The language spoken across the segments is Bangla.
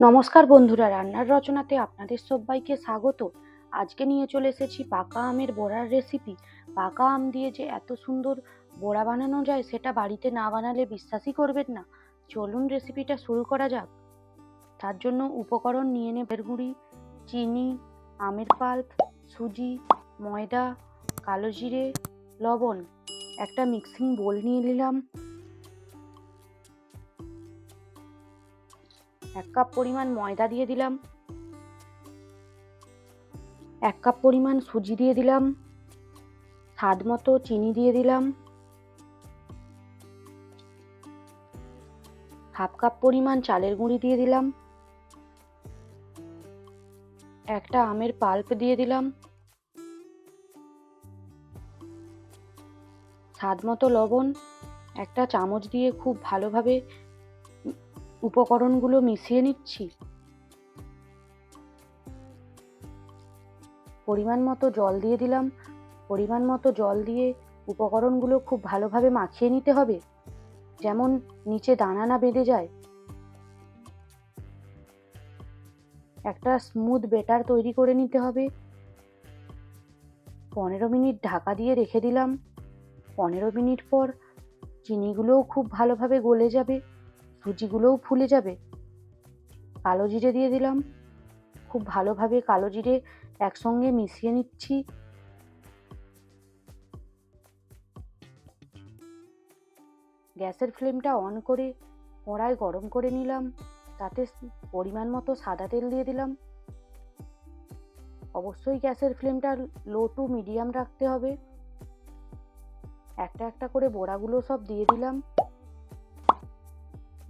নমস্কার বন্ধুরা, রান্নার রচনাতে আপনাদের সবাইকে স্বাগত। আজকে নিয়ে চলে এসেছি পাকা আমের বড়ার রেসিপি। পাকা আম দিয়ে যে এত সুন্দর বড়া বানানো যায় সেটা বাড়িতে না বানালে বিশ্বাসই করবেন না। চলুন রেসিপিটা শুরু করা যাক। তার জন্য উপকরণ নিয়ে নেবেন গুঁড়ি, চিনি, আমের পাল্প, সুজি, ময়দা, কালো জিরে, লবণ। একটা মিক্সিং বোল নিয়ে নিলাম। 1 কাপ পরিমাণ ময়দা দিয়ে দিলাম, 1 কাপ পরিমাণ সুজি দিয়ে দিলাম, স্বাদ মতো চিনি দিয়ে দিলাম, 1/2 কাপ পরিমাণ চালের গুঁড়ি দিয়ে দিলাম, একটা আমের পাল্প দিয়ে দিলাম, স্বাদ মতো লবণ। একটা চামচ দিয়ে খুব ভালোভাবে উপকরণগুলো মিশিয়ে নিচ্ছি। পরিমাণ মতো জল দিয়ে দিলাম। পরিমাণ মতো জল দিয়ে উপকরণগুলো খুব ভালোভাবে মাখিয়ে নিতে হবে, যেমন নিচে দানা না বেঁধে যায়। একটা স্মুথ ব্যাটার তৈরি করে নিতে হবে। 15 মিনিট ঢাকা দিয়ে রেখে দিলাম। 15 মিনিট পর চিনিগুলোও খুব ভালোভাবে গলে যাবে, সুজিগুলোও ফুলে যাবে। কালো জিরে দিয়ে দিলাম। খুব ভালোভাবে কালো জিরে একসঙ্গে মিশিয়ে নিচ্ছি। গ্যাসের ফ্লেমটা অন করে কড়াই গরম করে নিলাম। তাতে পরিমাণ মতো সাদা তেল দিয়ে দিলাম। অবশ্যই গ্যাসের ফ্লেমটা লো টু মিডিয়াম রাখতে হবে। একটা একটা করে বড়াগুলো সব দিয়ে দিলাম।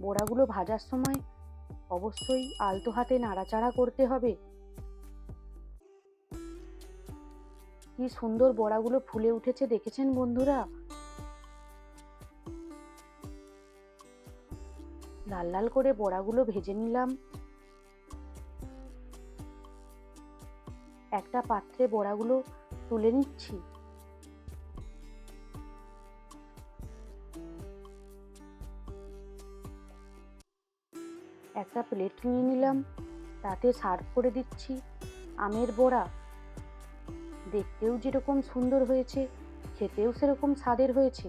বড়াগুলো ভাজার সময় অবশ্যই আলতো হাতে নাড়াচাড়া করতে হবে। কি সুন্দর বড়াগুলো ফুলে উঠেছে দেখেছেন বন্ধুরা? লাল লাল করে বড়াগুলো ভেজে নিলাম। একটা পাত্রে বড়াগুলো তুলে নিচ্ছি। একটা প্লেট নিয়ে নিলাম, তাতে সার্ভ করে দিচ্ছি আমের বড়া। দেখতেও যেরকম সুন্দর হয়েছে, খেতেও সেরকম স্বাদের হয়েছে।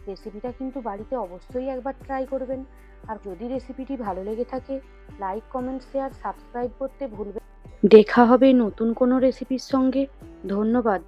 রেসিপিটা কিন্তু বাড়িতে অবশ্যই একবার ট্রাই করবেন। আর যদি রেসিপিটি ভালো লেগে থাকে, লাইক, কমেন্ট, শেয়ার, সাবস্ক্রাইব করতে ভুলবেন না। দেখা হবে নতুন কোনো রেসিপির সঙ্গে। ধন্যবাদ।